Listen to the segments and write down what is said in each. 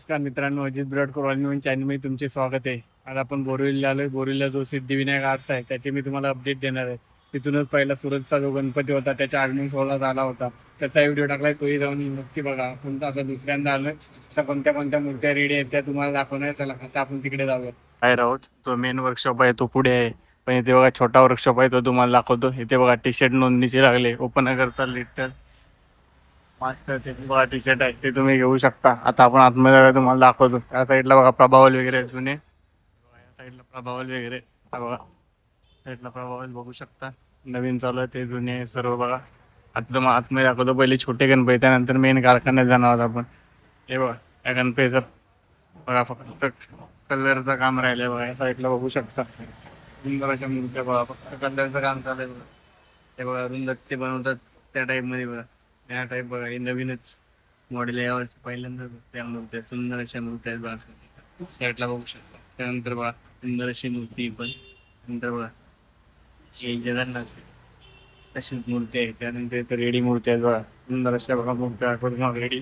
नमस्कार मित्रांनो, अजित ब्रॉडकॉर नवीन चॅनलमध्ये तुमचे स्वागत आहे. आज आपण बोरिवलीला आलोय. बोरिवलीला जो सिद्धिविनायक आर्ट्स आहे त्याचे मी तुम्हाला अपडेट देणार आहे. तिथूनच पहिला सुरतचा जो गणपती होता त्याच्या आगमन सोहळा झाला होता, त्याचा व्हिडिओ टाकलाय, तोही जाऊन नक्की बघा. आपण आता दुसऱ्यांदा आलोय, तर कोणत्या कोणत्या मूर्त्या रेडी आहेत त्या तुम्हाला दाखवणार. चला आता आपण तिकडे जाऊया. काय राहत जो मेन वर्कशॉप आहे तो पुढे आहे, पण इथे बघा छोटा वर्कशॉप आहे तो तुम्हाला दाखवतो. इथे बघा टी शर्ट नोंदणीचे लागले. उपनगरचा लिटर मास्टरचे बघा टी शर्ट आहे ते तुम्ही घेऊ शकता. आता आपण आतमध्ये तुम्हाला दाखवतो. त्या साईडला बघा प्रभावल वगैरे जुने, या साईडला प्रभावल वगैरे, हा बघा साईडला प्रभावल बघू शकता. नवीन चालू आहे ते जुने आहे सर्व बघा. आता मग आतमध्ये दाखवतो. पहिले छोटे गणपती, त्यानंतर मेन कारखान्यात जाणार आहोत आपण. हे बघा या गणपतीचं बघा फक्त कलरचं काम राहिलंय बघा. या साईडला बघू शकता सुंदर अशा मूर्त्या बघा, फक्त कलरचं काम चालू आहे बघा. हे बघा अरुंधती बनवतात त्या टाईप मध्ये बघा. या टाईप बघा, हे नवीनच मॉडेल यावर पहिल्यांदा त्या मूर्त्या, सुंदर अशा मूर्त्या आहेत बघा. शर्टला बघू शकता. त्यानंतर बघा सुंदर अशी मूर्ती, पण नंतर बघा हे जगन्नाथ अशी मूर्ती आहे. त्यानंतर इथं रेडी मूर्ती आहेत बघा. सुंदर अशा बघा मूर्त्या करून रेडी.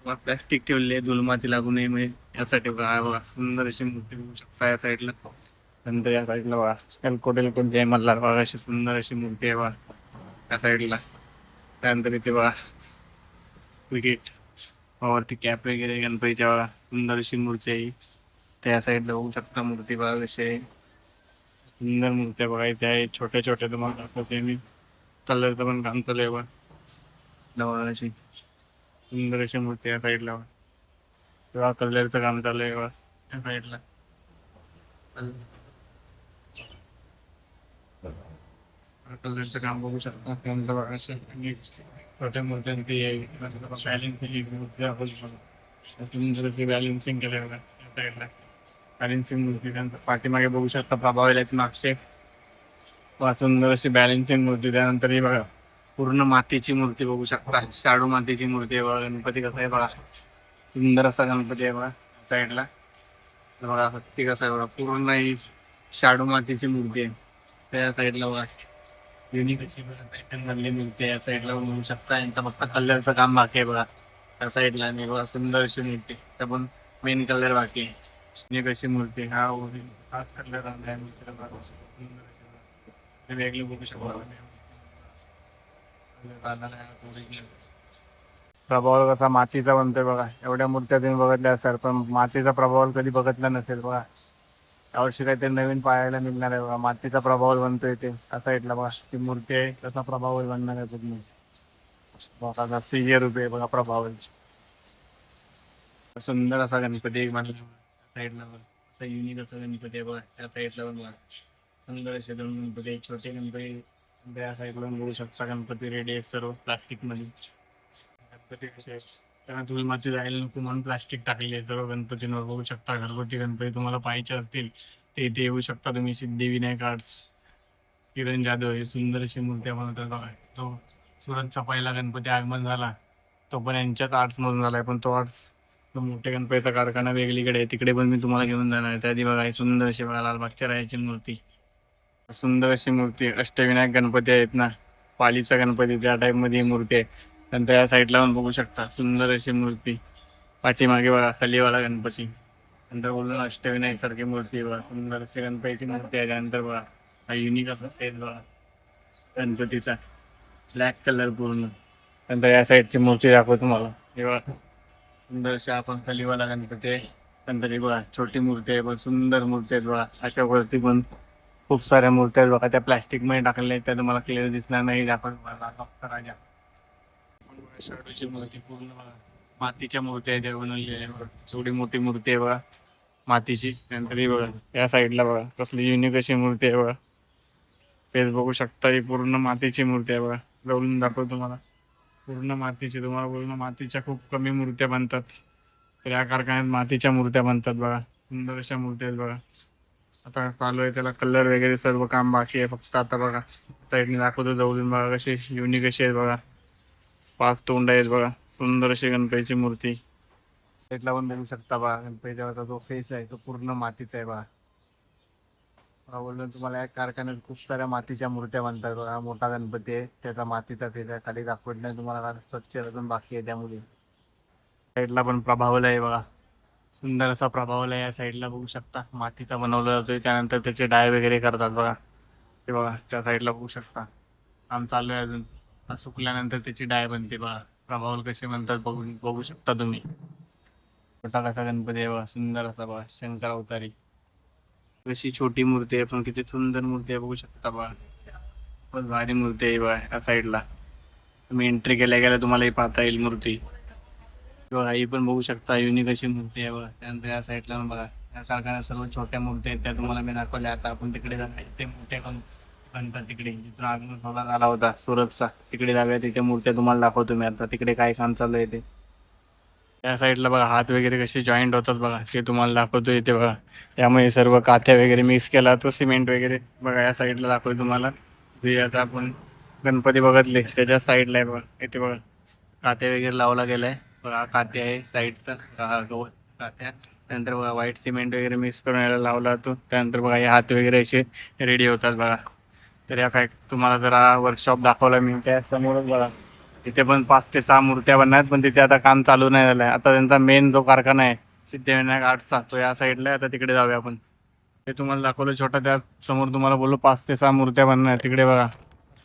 प्लॅस्टिक ठेवले धुलमाती लागू नये म्हणजे यासाठी बघा. हा बघा सुंदर अशी मूर्ती बघू शकता या साईडला. नंतर या साईडला बघा एलकोट जय मल्हार बघा, अशी सुंदर अशी मूर्ती आहे बघा या साईडला. त्यानंतर इथे बघा क्रिकेट वरती कॅप वगैरे गणपतीच्या बघा, सुंदर अशी मूर्ती आहे. त्या साईडला बघू शकता मूर्ती बघा कशी आहे. सुंदर मूर्ती बघा इथे आहे. छोट्या छोट्या तुम्हाला दाखवते मी. कलरचं पण काम चालू आहे बघा. अशी सुंदर अशी मूर्ती या साईडला बघा. तेव्हा कलरचं काम चालू आहे बघा या साईडला. कलरचं काम बघू शकता. त्यानंतर बघा अशा छोट्या मूर्त्यांची बॅलेन्सिंग मूर्ती दाखवली बघा. सुंदर अशी बॅलेन्सिंग केलं बघा या साईडला. बॅलेन्सिंग मूर्ती, त्यानंतर पाठीमागे बघू शकता प्रभावल आहेत मागचे. सुंदर अशी बॅलेन्सिंग मूर्ती. त्यानंतर ही बघा पूर्ण मातीची मूर्ती बघू शकता. शाडू मातीची मूर्ती आहे बघा. गणपती कसा आहे बघा, सुंदर असा गणपती आहे बघा साईडला. बघा हत्ती कसा आहे बघा, पूर्ण ही शाडू मातीची मूर्ती आहे. त्या साईडला बघा युनिक अशी बनलेली मूर्ती आहे. या साईडला बघू शकता. यांचा फक्त कलरचं काम बाकी आहे बघा त्या साईडला. आणि बघा सुंदर अशी मूर्ती, त्या पण मेन कलर बाकी आहे. युनिक अशी मूर्ती. हा कलर आणलाय मूर्तीला बघा. सुंदर अशी मूर्ती. वेगळी बघू शकता. प्रभावल कसा मातीचा बनतोय बघा. एवढ्या मूर्त्या तुम्ही बघितल्या असाल, पण मातीचा प्रभावल कधी बघितला नसेल बघा. यावर्षी काहीतरी नवीन पाहायला मिळणार आहे बघा. मातीचा प्रभावल बनतोय ते त्या साईडला बघा. ती मूर्ती आहे तसा प्रभावल बनणार आहे तुम्ही बघा. सीए रुपये बघा प्रभावल. सुंदर असा गणपती बनला साईडला बघा. युनिक असा गणपती आहे बघा त्या साईडला पण बघा. सुंदर असे दोन गणपती, छोटे गणपती त्या साईडला बघू शकता. गणपती रेडी आहे सर्व प्लास्टिक मध्ये. गणपती कसे त्यांना धूळ माती जायला नको म्हणून प्लास्टिक टाकले आहे सर्व गणपतींवर बघू शकता. घरगुती गणपती तुम्हाला पाहिजे असतील ते इथे येऊ शकता तुम्ही. सिद्धिविनायक आर्ट्स, किरण जाधव हे सुंदर अशी मूर्त्या बनवतात बघा. तो सुरतचा पहिला गणपती आगमन झाला तो पण यांच्याच आर्ट्स मधून झालाय, पण तो आर्ट्स तो मोठ्या गणपतीचा कारखाना वेगळीकडे आहे, तिकडे पण मी तुम्हाला घेऊन जाणार आहे. त्याआधी बघा ही सुंदर अशी बघा लालबागच्या राजाची मूर्ती. सुंदर अशी मूर्ती. अष्टविनायक गणपती आहेत ना, पालीचा गणपती त्या टाइप मध्ये ही मूर्ती आहे. नंतर या साईडला पण बघू शकता सुंदर अशी मूर्ती. पाठीमागे बघा खालीवाला गणपती. नंतर बोलून अष्टविनायक सारखी मूर्ती बघा. सुंदर अशी गणपतीची मूर्ती आहे. त्यानंतर बघा हा युनिक असा फेस बघा गणपतीचा, ब्लॅक कलर पूर्ण. नंतर या साईडची मूर्ती दाखवतो तुम्हाला. हे बघा सुंदर अशी आपण खालीवाला गणपती आहे. नंतर ही बघा छोटी मूर्ती आहे, पण सुंदर मूर्ती आहेत बघा. अशा वरती पण खूप साऱ्या मूर्त्या आहेत बघा. त्या प्लॅस्टिक मध्ये टाकलेल्या आहेत, त्या तुम्हाला क्लिअर दिसणार नाही. दाखवतो तुम्हाला फक्त राजा शाडूची मूर्ती पूर्ण बघा. मातीच्या मूर्ती आहे त्या बनवलेल्या बघा. एवढी मोठी मूर्ती आहे बघा मातीची. नंतर ही बघा या साईडला बघा कसली युनिक अशी मूर्ती आहे बघा. तेच बघू शकता. ही पूर्ण मातीची मूर्ती आहे बघा. जवळून दाखवतो तुम्हाला. पूर्ण मातीची. तुम्हाला पूर्ण मातीच्या खूप कमी मूर्त्या बनतात, तर या कारखान्यात मातीच्या मूर्त्या बनतात बघा. सुंदर अशा मूर्त्या आहेत बघा. आता चालू आहे त्याला कलर वगैरे सर्व काम बाकी आहे फक्त. आता बघा साईडने दाखवतो जवळून बघा कशी युनिक अशी आहेत बघा. 5 तोंड आहेत बघा. सुंदर अशी गणपतीची मूर्ती. साईडला पण बघू शकता बघा. गणपतीचा जो फेस आहे तो पूर्ण मातीचा आहे बघा. बोललो तुम्हाला या कारखान्यात खूप साऱ्या मातीच्या मूर्त्या बनतात बघा. मोठा गणपती आहे त्याचा मातीचा फेस आहे. खाली दाखवत नाही तुम्हाला कारण स्वच्छ अजून बाकी आहे त्यामुळे. साईडला पण प्रभावल आहे बघा. सुंदर असा प्रभावला या साईडला बघू शकता, मातीचा बनवला जातोय, त्यानंतर त्याचे डाय वगैरे करतात बघा. ते बघा त्या साईडला बघू शकता, काम चालू आहे अजून. सुकल्यानंतर त्याची डाय बनते बघा. प्रभावल कसे म्हणतात बघू बघू शकता तुम्ही. छोटा कसा गणपती आहे बघा, सुंदर असा बघा, शंकर अवतारी. कशी छोटी मूर्ती आहे पण किती सुंदर मूर्ती आहे बघू शकता बघा. खूपच भारी मूर्ती आहे बघा या साईडला. तुम्ही एंट्री केल्या गेल्या तुम्हाला ही पाहता येईल मूर्ती बघा. ही पण बघू शकता, युनिक अशी मूर्ती आहे बघा. त्यानंतर या साईडला पण बघा, या कारखान्यात सर्व छोट्या मूर्ती आहेत त्या तुम्हाला मी दाखवल्या. आता आपण तिकडे जाणार, ते मोठे पण बनतात तिकडे, जिथून आगमन सोहळा झाला होता सुरतचा, तिकडे जाऊया. तिथे मूर्त्या तुम्हाला दाखवतो मी आता, तिकडे काय काम चालू आहे ते. त्या साईडला बघा हात वगैरे कसे जॉईंट होतात बघा, ते तुम्हाला दाखवतो इथे बघा. त्यामुळे सर्व काथ्या वगैरे मिक्स केला तो सिमेंट वगैरे बघा. या साईडला दाखवतो तुम्हाला. जे आता आपण गणपती बघतले त्याच्या साईडला आहे बघा, इथे बघा काथ्या वगैरे लावला गेलाय बघा. काथे आहे साईडचा गवत काथ्या. त्यानंतर बघा व्हाईट सिमेंट वगैरे मिक्स करून यायला लावला तो. त्यानंतर बघा हे हात वगैरे असे रेडी होतात बघा. तर या तुम्हाला जरा वर्कशॉप दाखवला मी, त्या समोरच बघा तिथे पण 5 ते 6 मूर्त्या बनणार, पण तिथे आता काम चालू नाही झालंय. आता त्यांचा मेन जो कारखाना आहे सिद्धिविनायक आर्टचा, तो या साईडला आहे. आता तिकडे जाऊया आपण. ते तुम्हाला दाखवलं छोटा, त्या समोर तुम्हाला बोललो 5 ते 6 मूर्त्या बनणार. तिकडे बघा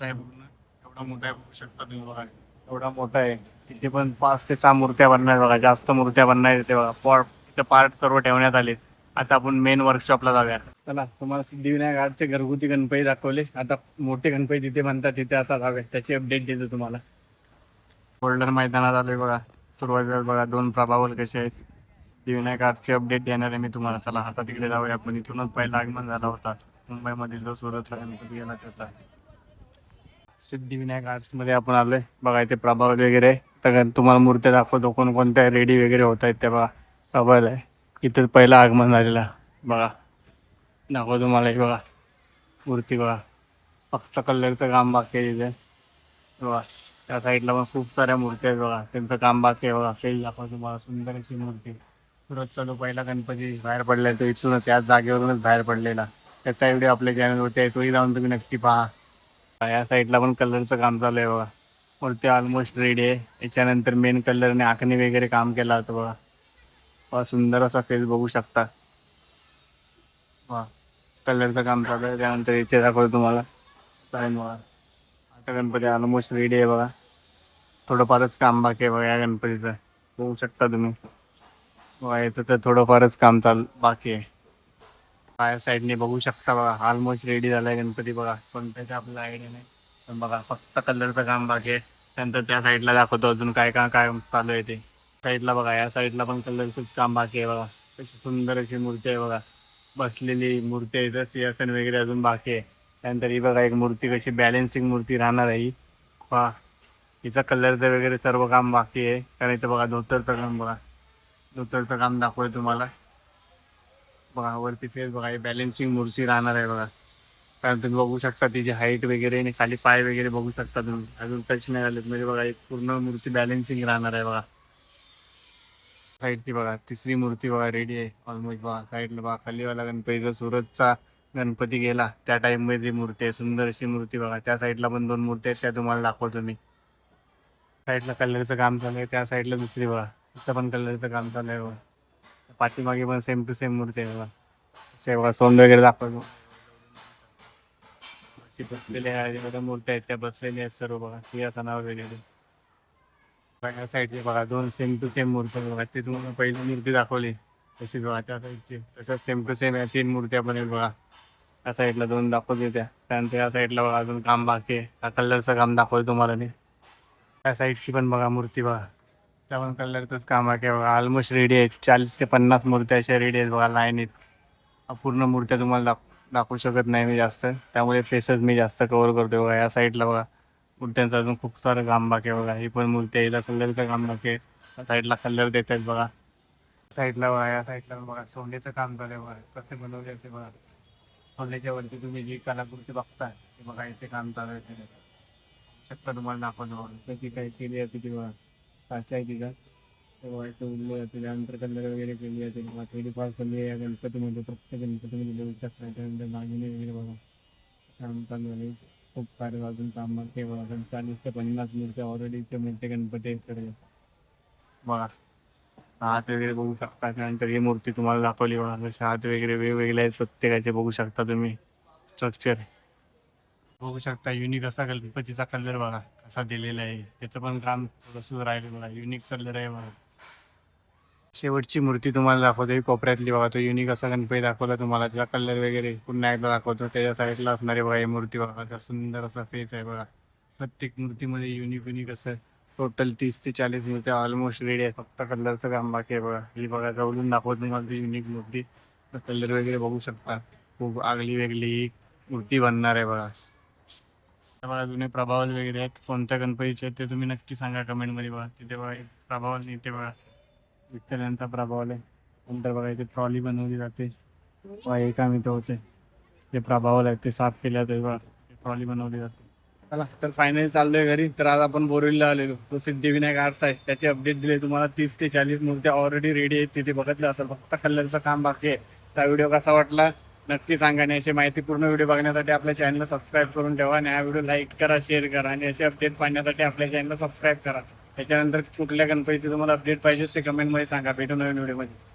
काय पूर्ण एवढा मोठा आहे, बघू शकता तुम्ही बघा. एवढा मोठा आहे. तिथे पण 5 ते 6 मूर्त्या बनणार बघा. जास्त मूर्त्या बनणार तिथे बघा. तिथे पार्ट सर्व ठेवण्यात आले. आता आपण मेन वर्कशॉपला जाऊया. चला, तुम्हाला सिद्धिविनायक आर्टचे घरगुती गणपती दाखवले. आता मोठे गणपती तिथे म्हणतात, तिथे आता जाऊया. त्याची अपडेट देतो तुम्हाला. गोल्डन मैदानात आलोय बघा. सुरुवातीला बघा 2 प्रभावल कसे आहेत. सिद्धिविनायक आर्टचे अपडेट देणार आहे मी तुम्हाला. चला आता तिकडे जाऊया आपण. इथूनच पहिला आगमन झाला होता मुंबईमध्ये जो सुरतला गणपती गेला त्याचा. सिद्धिविनायक आर्ट्समध्ये आपण आलोय बघा. इथे प्रभावल वगैरे आहे. तर तुम्हाला मूर्त्या दाखवतो कोणकोणत्या रेडी वगैरे होत आहेत त्या बघा. प्रभावल आहे इथं पहिलं आगमन झालेला बघा. दाखवतो तुम्हाला हे बघा मूर्ती बघा. फक्त कलरचं काम बाकी आहे तिथे बघा. त्या साईडला पण खूप साऱ्या मूर्ती आहेत बघा, त्यांचं काम बाकी आहे बघा. काही दाखवतो तुम्हाला सुंदर अशी मूर्ती. सुरतचा जो पहिला गणपती बाहेर पडलाय तो इथूनच, याच जागेवरूनच बाहेर पडलेला. त्याचा व्हिडिओ आपल्या चॅनलवरती आहे, तोही जाऊन तुम्ही नक्की पहा. या साईडला पण कलरचं काम चालू आहे बघा. मूर्ती ऑलमोस्ट रेडी आहे. याच्यानंतर मेन कलरने आखणी वगैरे काम केलं होतं बघा. सुंदर असा फेस बघू शकता. वा, कलरचं काम चालू आहे. त्यानंतर इथे दाखवतो तुम्हाला बघा. आता गणपती ऑलमोस्ट रेडी आहे बघा. थोडंफारच काम बाकी आहे बघा या गणपतीचं, बघू शकता तुम्ही बघा. याचं तर थोडंफारच काम बाकी आहे. बाहेर साईडने बघू शकता बघा. ऑलमोस्ट रेडी झालाय गणपती बघा. पण त्याचा आपल्याला आयडिया नाही, पण बघा फक्त कलरचं काम बाकी आहे. त्यानंतर त्या साईडला दाखवतो अजून काय काय काय चालू आहे ते. साईडला बघा, या साईडला पण कलरचंच काम बाकी आहे बघा. कशी सुंदर अशी मूर्ती आहे बघा. बसलेली मूर्ती आहे, तर सिंहासन वगैरे अजून बाकी आहे. त्यानंतर ही बघा एक मूर्ती कशी बॅलेन्सिंग मूर्ती राहणार आहे ही पहा. हिचा कलरचं वगैरे सर्व काम बाकी आहे. कारण इथं बघा धोतरचं काम बघा. धोतरचं काम दाखवलं तुम्हाला बघा. वरती फेस बघा, ही बॅलेन्सिंग मूर्ती राहणार आहे बघा. कारण तुम्ही बघू शकता तिची हाईट वगैरे आणि खाली पाय वगैरे बघू शकता तुम्ही. अजून टच नाही झालेत म्हणजे बघा एक पूर्ण मूर्ती बॅलेन्सिंग राहणार आहे बघा. साईडची बघा तिसरी मूर्ती बघा रेडी आहे ऑलमोस्ट बघा. साईडला बघा खालीवाला गणपती जो सुरतचा गणपती गेला त्या टाईममध्ये मूर्ती आहे, सुंदर अशी मूर्ती बघा. त्या साईडला पण 2 मूर्ती आहेत, त्या तुम्हाला दाखवतो मी. साईडला कलरचं काम चालू आहे, त्या साईडला दुसरी बघा, तिथं पण कलरचं काम चालू आहे बघा. पाठीमागे पण सेम टू सेम मूर्ती आहे बघा. असे बघा सोंड वगैरे दाखवतो. अशी बसलेल्या आहेत मूर्त्या आहेत, त्या बसलेल्या आहेत सर्व बघा सिंहासनावर वगैरे. बघा साईडचे बघा 2 सेम टू सेम मूर्ती बघा. ते तुम्हाला पहिली मूर्ती दाखवली तशी बघा त्या साईडची, तसंच सेम टू सेम या 3 मूर्त्या बनेल बघा. त्या साईडला 2 दाखवते त्या. त्यानंतर या साईडला बघा अजून काम बाकी आहे. त्या कलरचं काम दाखवतो तुम्हाला मी. त्या साईडची पण बघा मूर्ती बघा, त्या पण कलरचंच काम आहे बघा. ऑलमोस्ट रेडी आहेत. 40 ते 50 मूर्त्या अशा रेडी आहेत बघा लाईनीत. पूर्ण मूर्त्या तुम्हाला दाखवू शकत नाही मी जास्त, त्यामुळे फेसच मी जास्त कव्हर करतो बघा. या साईडला बघा मूर्त्यांचं अजून खूप सारं काम बाकी आहे बघा. ही पण मूर्ती आहे, हिला कलरचं काम बाकी आहे. त्या साईडला कलर देत आहेत बघा. साईडला बघा, या साईडला बघा सोंडेचं काम चालू आहे बघा. कसे बनवले असे बघा. सोंडेच्या वरती तुम्ही जी कलाकृती बघताय ते बघा, इथे काम चालू आहे. शकता तुम्हाला दाखवतो बघा कशी काय केली आहे तिथे बघा. साचा आहे तिथं व्हाईट उरले जाते. त्यानंतर कलर वगैरे केली जाते बघा. थोडीफार कमी आहे गणपतीमध्ये, प्रत्येक गणपतीमध्ये देऊ शकता. त्यानंतर दागिने वगैरे बघा चालू खूप सारे अजून काम बाकी बघा. 40 ते 50 मूर्त्या ऑलरेडी इथे मोठे गणपती आहेत बघा. हात वगैरे बघू शकता. त्यानंतर ही मूर्ती तुम्हाला दाखवली बघा, जसे हात वगैरे वेगवेगळे आहेत प्रत्येकाचे, बघू शकता तुम्ही स्ट्रक्चर. बघू शकता युनिक असा गणपतीचा कलर बघा कसा दिलेला आहे. त्याचं पण काम थोडंसं राहिलं बघा, युनिक कलर आहे बघा. शेवटची मूर्ती तुम्हाला दाखवतो कोपऱ्यातली बघा, तो युनिक असा गणपती दाखवला तुम्हाला, त्याचा कलर वगैरे पुन्हा एकदा दाखवतो. त्याच्या साईडला असणारे बघा ही मूर्ती बघा, असा सुंदर असा फेस आहे बघा. प्रत्येक मूर्तीमध्ये युनिक युनिक असं टोटल 30 ते 40 मूर्त्या ऑलमोस्ट रेडी आहे, फक्त कलरचं काम बाकी आहे बघा. ही बघा जवळून दाखवतो तुम्हाला ती युनिक मूर्ती, कलर वगैरे बघू शकता. खूप आगली वेगळी ही मूर्ती बनणार आहे बघा. बघा जुने प्रभावल वगैरे आहेत, कोणत्या गणपतीचे आहेत ते तुम्ही नक्की सांगा कमेंटमध्ये बघा. तिथे बघा एक प्रभावल, इथे बघा विठ्ठल यांचा प्रभावल आहे. नंतर बघा इथे ट्रॉली बनवली जाते बघा, हे काम इथं होते. जे प्रभावल आहेत ते साफ केले जाते बघा, ट्रॉली बनवली जाते. चला तर फायनली चाललोय घरी. तर आज आपण बोरिवलीला आलेलो, तो सिद्धिविनायक आर्ट्स आहे, त्याचे अपडेट दिले तुम्हाला. 30 ते 40 मूर्त्या ऑलरेडी रेडी आहेत, तिथे बघितलं असेल, फक्त कलरचं काम बाकी आहे. त्या व्हिडिओ कसा वाटला नक्की सांगा. आणि अशी माहितीपूर्ण व्हिडिओ बघण्यासाठी आपल्या चॅनलला सबस्क्राईब करून ठेवा. आणि हा व्हिडिओ लाईक करा, शेअर करा. आणि असे अपडेट पाहण्यासाठी आपल्या चॅनलला सबस्क्राईब करा. त्याच्यानंतर कुठल्या गणपतीचे तुम्हाला अपडेट पाहिजे ते कमेंटमध्ये सांगा. भेटू नवीन व्हिडिओमध्ये.